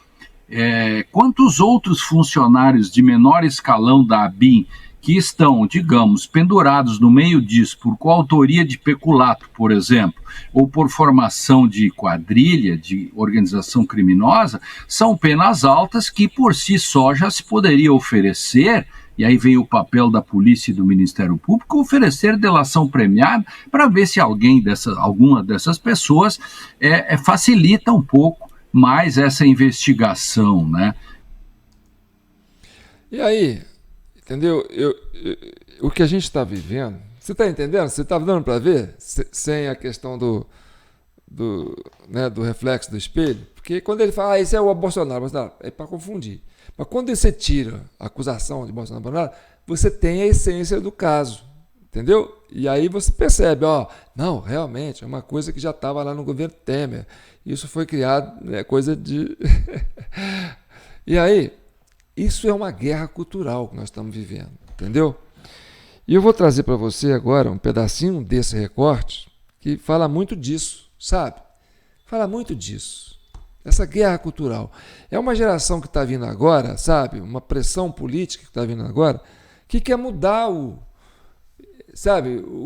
Quantos outros funcionários de menor escalão da ABIN que estão, digamos, pendurados no meio disso por coautoria de peculato, por exemplo, ou por formação de quadrilha, de organização criminosa, são penas altas que por si só já se poderia oferecer, e aí vem o papel da polícia e do Ministério Público, oferecer delação premiada para ver se alguma dessas pessoas facilita um pouco mais essa investigação, né? E aí, entendeu? O que a gente está vivendo, você está entendendo? Você está dando para ver? Sem a questão do reflexo do espelho? Porque quando ele fala, esse é o Bolsonaro, é para confundir. Mas quando você tira a acusação de Bolsonaro, você tem a essência do caso, entendeu? E aí você percebe, não, realmente, é uma coisa que já estava lá no governo Temer. Isso foi criado, coisa de... E aí, isso é uma guerra cultural que nós estamos vivendo, entendeu? E eu vou trazer para você agora um pedacinho desse recorte que fala muito disso, sabe? Fala muito disso. Essa guerra cultural. É uma geração que está vindo agora, sabe? Uma pressão política que está vindo agora, que quer mudar o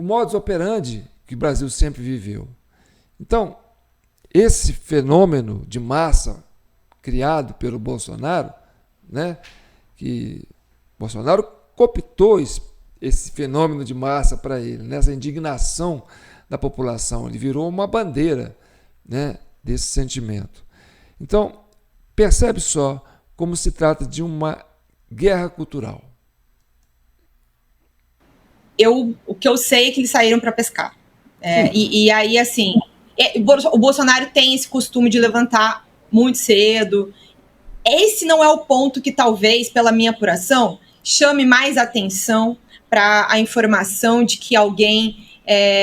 modus operandi que o Brasil sempre viveu. Então, esse fenômeno de massa criado pelo Bolsonaro, né? Que Bolsonaro cooptou esse fenômeno de massa para ele, nessa indignação da população. Ele virou uma bandeira, né, desse sentimento. Então, percebe só como se trata de uma guerra cultural. O que eu sei é que eles saíram para pescar. E aí, assim, o Bolsonaro tem esse costume de levantar muito cedo. Esse não é o ponto que talvez, pela minha apuração, chame mais atenção para a informação de que alguém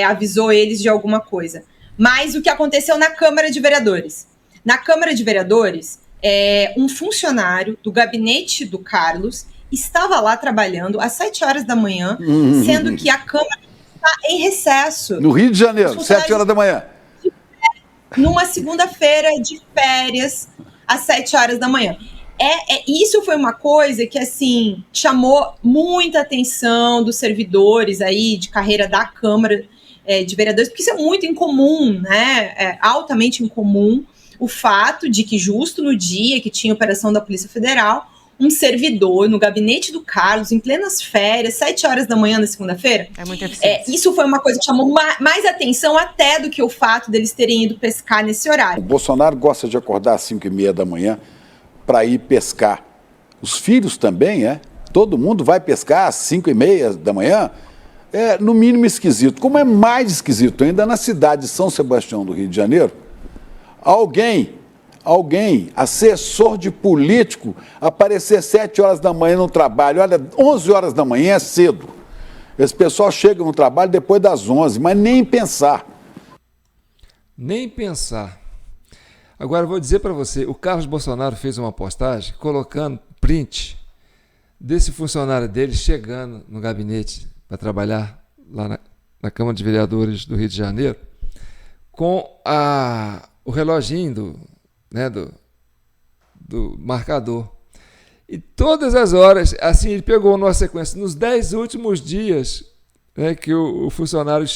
avisou eles de alguma coisa. Mas o que aconteceu na Câmara de Vereadores. Na Câmara de Vereadores, um funcionário do gabinete do Carlos estava lá trabalhando às 7 horas da manhã, sendo que a Câmara está em recesso. No Rio de Janeiro, 7 horas da manhã. Numa segunda-feira de férias, às 7 horas da manhã. Isso foi uma coisa que, assim, chamou muita atenção dos servidores aí de carreira da Câmara de Vereadores, porque isso é muito incomum, né? É altamente incomum o fato de que, justo no dia que tinha operação da Polícia Federal, um servidor no gabinete do Carlos, em plenas férias, 7 horas da manhã na segunda-feira. É muito eficiente. Isso foi uma coisa que chamou mais atenção até do que o fato deles terem ido pescar nesse horário. O Bolsonaro gosta de acordar às 5h30 da manhã para ir pescar. Os filhos também, Todo mundo vai pescar às 5h30 da manhã. É, no mínimo, esquisito. Como é mais esquisito ainda, na cidade de São Sebastião do Rio de Janeiro, alguém, assessor de político, aparecer 7 horas da manhã no trabalho. Olha, 11 horas da manhã é cedo. Esse pessoal chega no trabalho depois das 11, mas nem pensar. Nem pensar. Agora, eu vou dizer para você, o Carlos Bolsonaro fez uma postagem colocando print desse funcionário dele chegando no gabinete para trabalhar lá na Câmara de Vereadores do Rio de Janeiro, com o reloginho do marcador. E todas as horas, assim, ele pegou numa sequência, nos 10 últimos dias, que o funcionário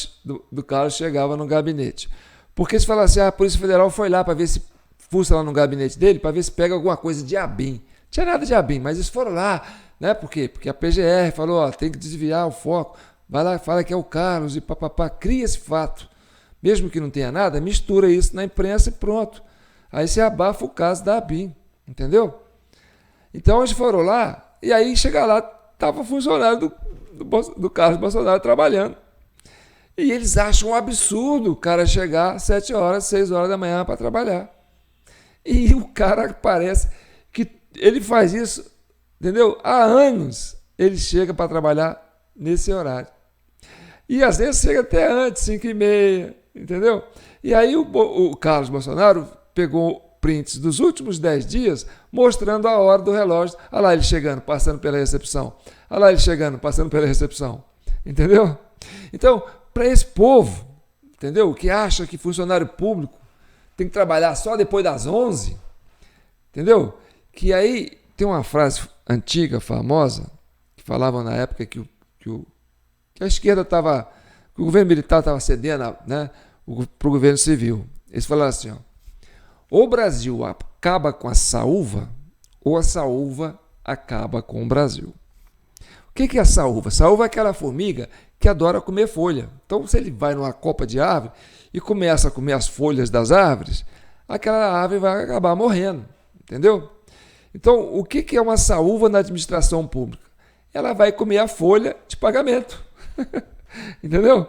do Carlos chegava no gabinete. Porque se falasse, a Polícia Federal foi lá para ver se fuça lá no gabinete dele, para ver se pega alguma coisa de ABIN. Não tinha nada de ABIN, mas eles foram lá, né? Por quê? Porque a PGR falou, tem que desviar o foco, vai lá, fala que é o Carlos e papapá, cria esse fato. Mesmo que não tenha nada, mistura isso na imprensa e pronto. Aí você abafa o caso da ABIN, entendeu? Então eles foram lá, e aí chega lá, estava o funcionário do Carlos Bolsonaro trabalhando. E eles acham um absurdo o cara chegar às 7 horas, 6 horas da manhã para trabalhar. E o cara parece que ele faz isso, entendeu? Há anos ele chega para trabalhar nesse horário. E às vezes chega até antes, 5h30, entendeu? E aí o Carlos Bolsonaro pegou prints dos últimos 10 dias, mostrando a hora do relógio. Olha lá ele chegando, passando pela recepção. Olha lá ele chegando, passando pela recepção. Entendeu? Então, para esse povo, entendeu? Que acha que funcionário público tem que trabalhar só depois das 11, entendeu? Que aí tem uma frase antiga, famosa, que falavam na época que a esquerda estava, que o governo militar estava cedendo, né, para o governo civil. Eles falaram assim, ou o Brasil acaba com a saúva, ou a saúva acaba com o Brasil. O que é a saúva? Saúva é aquela formiga que adora comer folha. Então, se ele vai numa copa de árvore e começa a comer as folhas das árvores, aquela árvore vai acabar morrendo, entendeu? Então, o que é uma saúva na administração pública? Ela vai comer a folha de pagamento, entendeu?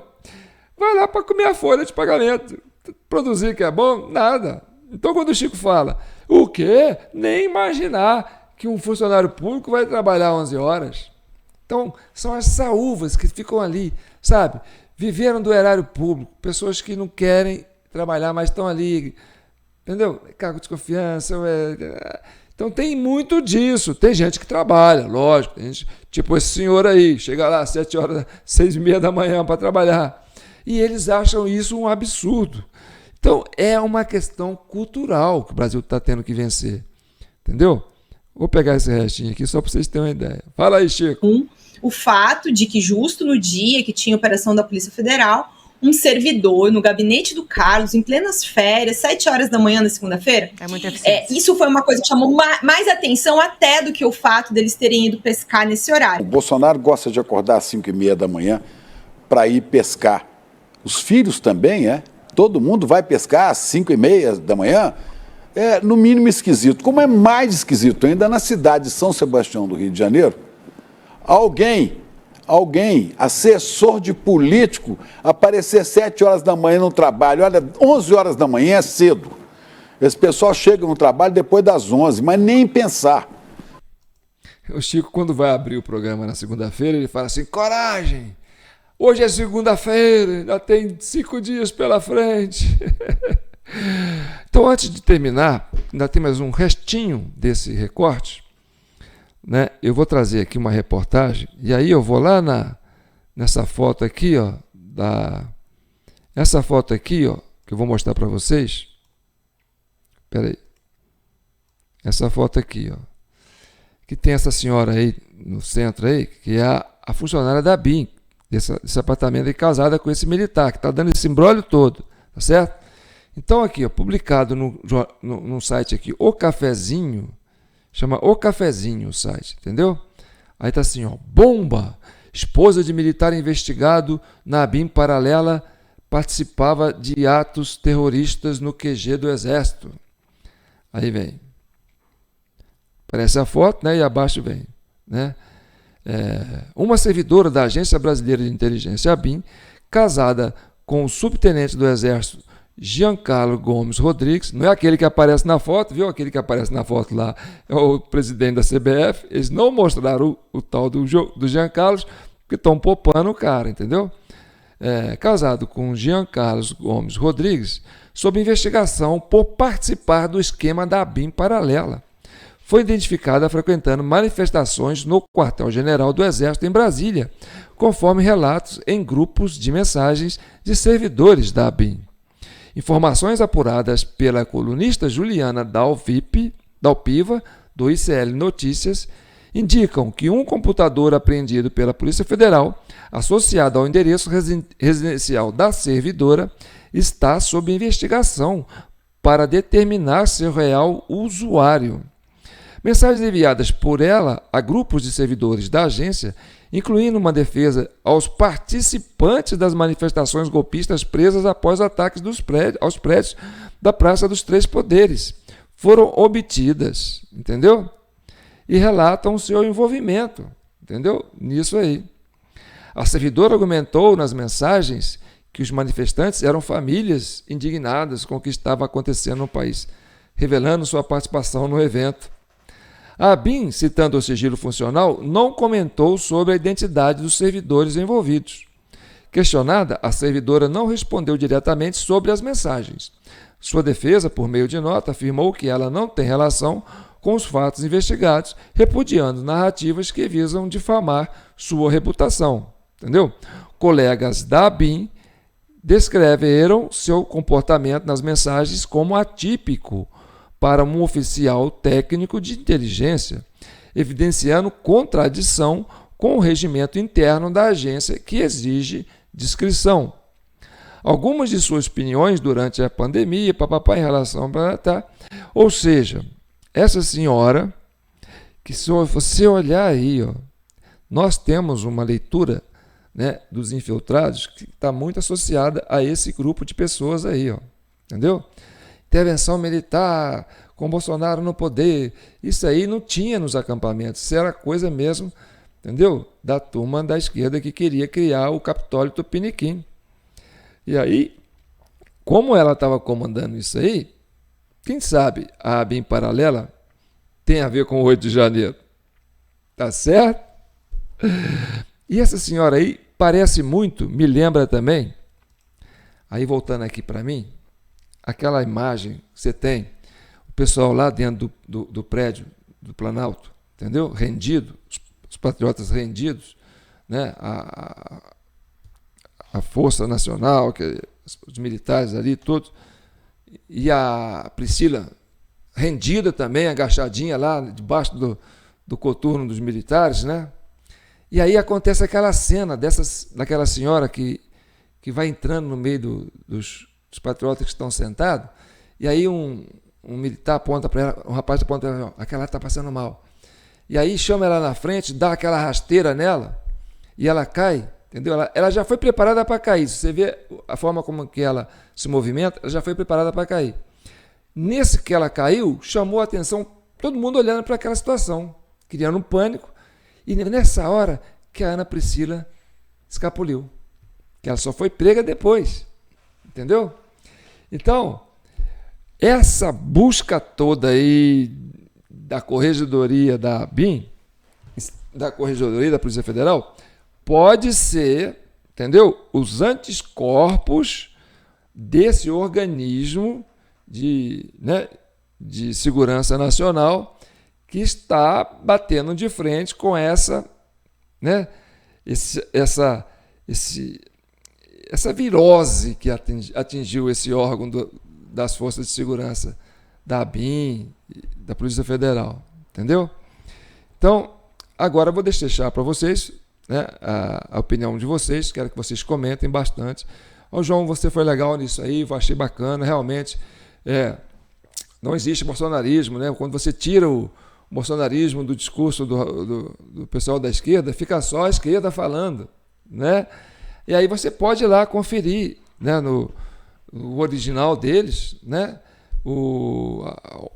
Vai lá para comer a folha de pagamento. Produzir que é bom? Nada. Então, quando o Chico fala, o quê? Nem imaginar que um funcionário público vai trabalhar 11 horas. Então, são as saúvas que ficam ali, sabe? Viveram do erário público, pessoas que não querem trabalhar, mas estão ali, entendeu? Cargo de confiança. Então, tem muito disso. Tem gente que trabalha, lógico. Tem gente, tipo esse senhor aí, chega lá às 7 horas, 6h30 da manhã para trabalhar. E eles acham isso um absurdo. Então, é uma questão cultural que o Brasil está tendo que vencer. Entendeu? Vou pegar esse restinho aqui só para vocês terem uma ideia. Fala aí, Chico. O fato de que justo no dia que tinha operação da Polícia Federal, um servidor no gabinete do Carlos, em plenas férias, 7 horas da manhã na segunda-feira. É muito eficiente. Isso foi uma coisa que chamou mais atenção até do que o fato deles terem ido pescar nesse horário. O Bolsonaro gosta de acordar às 5h30 da manhã para ir pescar. Os filhos também, Todo mundo vai pescar às 5h30 da manhã. É, no mínimo, esquisito. Como é mais esquisito ainda, na cidade de São Sebastião do Rio de Janeiro, alguém, assessor de político, aparecer 7 horas da manhã no trabalho. Olha, 11 horas da manhã é cedo. Esse pessoal chega no trabalho depois das 11, mas nem pensar. O Chico, quando vai abrir o programa na segunda-feira, ele fala assim, coragem! Hoje é segunda-feira, ainda tem 5 dias pela frente. Então, antes de terminar, ainda tem mais um restinho desse recorte, né? Eu vou trazer aqui uma reportagem, e aí eu vou lá nessa foto aqui, essa foto aqui, que eu vou mostrar para vocês. Espera aí. Essa foto aqui, que tem essa senhora aí no centro aí, que é a funcionária da BIM, desse apartamento aí, casada com esse militar, que está dando esse imbróglio todo, tá certo? Então aqui, ó, publicado no site aqui, O Cafezinho, chama O Cafezinho o site, entendeu? Aí tá assim, ó, bomba, esposa de militar investigado na BIM paralela participava de atos terroristas no QG do Exército. Aí vem, aparece a foto, né, e abaixo vem, né? Uma servidora da Agência Brasileira de Inteligência, a BIM, casada com o subtenente do Exército, Giancarlo Gomes Rodrigues, não é aquele que aparece na foto, viu? Aquele que aparece na foto lá é o presidente da CBF. Eles não mostraram o tal do Giancarlo, porque estão poupando o cara, entendeu? Casado com Giancarlo Gomes Rodrigues, sob investigação por participar do esquema da BIM paralela. Foi identificada frequentando manifestações no quartel-general do Exército em Brasília, conforme relatos em grupos de mensagens de servidores da BIM. Informações apuradas pela colunista Juliana Dalpiva, do ICL Notícias, indicam que um computador apreendido pela Polícia Federal, associado ao endereço residencial da servidora, está sob investigação para determinar seu real usuário. Mensagens enviadas por ela a grupos de servidores da agência, incluindo uma defesa aos participantes das manifestações golpistas presas após ataques aos prédios da Praça dos Três Poderes, foram obtidas, entendeu? E relatam seu envolvimento, entendeu? Nisso aí. A servidora argumentou nas mensagens que os manifestantes eram famílias indignadas com o que estava acontecendo no país, revelando sua participação no evento. A BIM, citando o sigilo funcional, não comentou sobre a identidade dos servidores envolvidos. Questionada, a servidora não respondeu diretamente sobre as mensagens. Sua defesa, por meio de nota, afirmou que ela não tem relação com os fatos investigados, repudiando narrativas que visam difamar sua reputação. Entendeu? Colegas da BIM descreveram seu comportamento nas mensagens como atípico para um oficial técnico de inteligência, evidenciando contradição com o regimento interno da agência que exige discrição. Algumas de suas opiniões durante a pandemia, em relação a... Ou seja, essa senhora, que se você olhar aí, ó, nós temos uma leitura, né, dos infiltrados que está muito associada a esse grupo de pessoas aí, ó, entendeu? Intervenção militar, com Bolsonaro no poder, isso aí não tinha nos acampamentos, isso era coisa mesmo, entendeu? Da turma da esquerda que queria criar o Capitólio Tupiniquim. E aí, como ela estava comandando isso aí, quem sabe a BIM paralela tem a ver com o 8 de janeiro, tá certo? E essa senhora aí parece muito, me lembra também, aí voltando aqui para mim, aquela imagem que você tem, o pessoal lá dentro do prédio do Planalto, entendeu? Rendido, os patriotas rendidos, né? A Força Nacional, os militares ali, todos, e a Priscila rendida também, agachadinha lá, debaixo do coturno dos militares, né? E aí acontece aquela cena daquela senhora que vai entrando no meio dos patriotas que estão sentados, e aí um militar aponta para ela, um rapaz aponta para ela, aquela está passando mal. E aí chama ela na frente, dá aquela rasteira nela, e ela cai, entendeu? Ela já foi preparada para cair. Se você vê a forma como que ela se movimenta, ela já foi preparada para cair. Nesse que ela caiu, chamou a atenção, todo mundo olhando para aquela situação, criando um pânico, e nessa hora que a Ana Priscila escapuliu, que ela só foi prega depois, entendeu? Então, essa busca toda aí da Corregedoria da BIM, da Corregedoria da Polícia Federal, pode ser, entendeu? Os anticorpos desse organismo de segurança nacional que está batendo de frente com essa virose que atingiu esse órgão das forças de segurança da BIM, da Polícia Federal, entendeu? Então, Então, agora eu vou deixar para vocês, né, a opinião de vocês, quero que vocês comentem bastante. Ô, João, você foi legal nisso aí, eu achei bacana, realmente, não existe bolsonarismo, né? Quando você tira o bolsonarismo do discurso do pessoal da esquerda, fica só a esquerda falando, né? E aí você pode ir lá conferir, né, no original deles, né,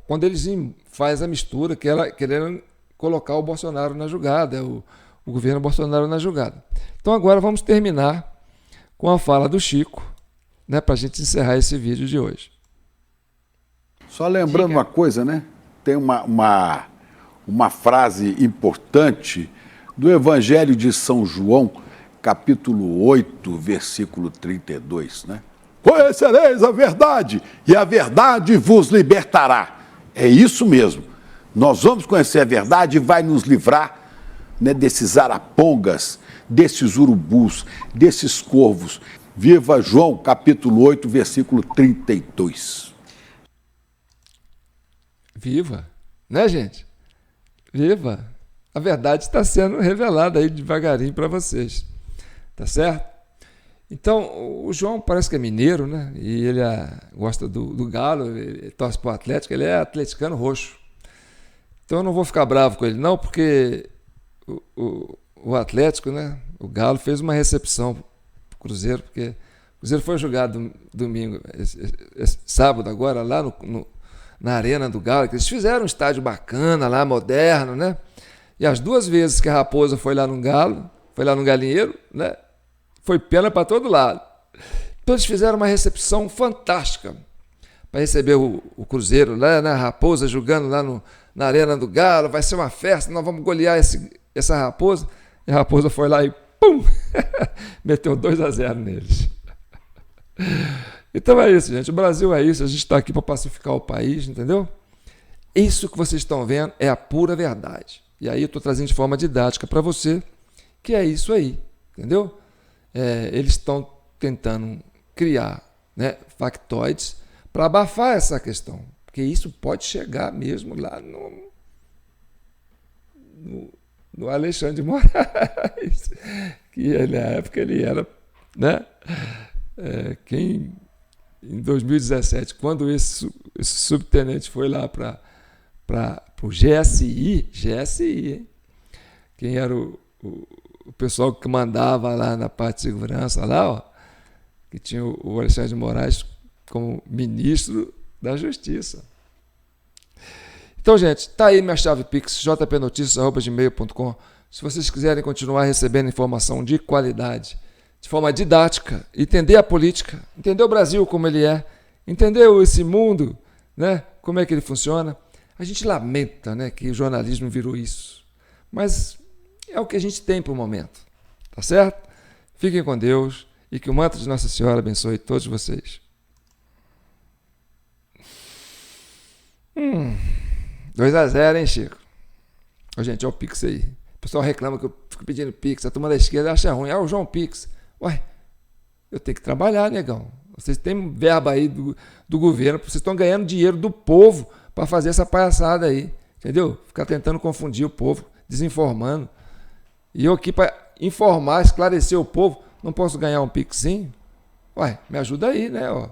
quando eles fazem a mistura, querendo colocar o Bolsonaro na jogada, o governo Bolsonaro na jogada. Então agora vamos terminar com a fala do Chico, né, para a gente encerrar esse vídeo de hoje. Só lembrando uma coisa, né? Tem uma frase importante do Evangelho de São João, capítulo 8, versículo 32, né? Conhecereis a verdade, e a verdade vos libertará. É isso mesmo. Nós vamos conhecer a verdade e vai nos livrar, né, desses arapongas, desses urubus, desses corvos. Viva João, capítulo 8, versículo 32. Viva, né, gente? Viva! A verdade está sendo revelada aí devagarinho para vocês, tá certo? Então, o João parece que é mineiro, né? E ele gosta do Galo, ele torce para o Atlético, ele é atleticano roxo. Então eu não vou ficar bravo com ele, não, porque o Atlético, né? O Galo fez uma recepção para o Cruzeiro, porque o Cruzeiro foi jogado domingo, sábado agora, lá na Arena do Galo, que eles fizeram um estádio bacana lá, moderno, né? E as duas vezes que a Raposa foi lá no Galo, foi lá no Galinheiro, né? Foi pena para todo lado. Então eles fizeram uma recepção fantástica para receber o Cruzeiro lá, né? A Raposa jogando lá na Arena do Galo, vai ser uma festa, nós vamos golear essa Raposa. E a Raposa foi lá e pum! Meteu 2-0 neles. Então é isso, gente. O Brasil é isso. A gente está aqui para pacificar o país, entendeu? Isso que vocês estão vendo é a pura verdade. E aí eu estou trazendo de forma didática para você que é isso aí, entendeu? Eles estão tentando criar, né, factoides para abafar essa questão, porque isso pode chegar mesmo lá no Alexandre de Moraes, que na época ele era, né, quem em 2017, quando esse subtenente foi lá para o GSI, hein? Quem era o pessoal que mandava lá na parte de segurança, lá, ó, que tinha o Alexandre de Moraes como ministro da Justiça. Então, gente, tá aí minha chave Pix, jpnoticias@gmail.com. Se vocês quiserem continuar recebendo informação de qualidade, de forma didática, entender a política, entender o Brasil como ele é, entender esse mundo, né, como é que ele funciona. A gente lamenta, né, que o jornalismo virou isso, mas é o que a gente tem para o momento, tá certo? Fiquem com Deus e que o manto de Nossa Senhora abençoe todos vocês. 2-0, hein, Chico? Ô, gente, olha o Pix aí. O pessoal reclama que eu fico pedindo Pix, a turma da esquerda acha ruim. O João Pix. Ué, eu tenho que trabalhar, negão. Vocês têm verba aí do governo, vocês estão ganhando dinheiro do povo para fazer essa palhaçada aí, entendeu? Ficar tentando confundir o povo, desinformando. E eu aqui para informar, esclarecer o povo, não posso ganhar um Pixinho? Ué, me ajuda aí, né? Ó.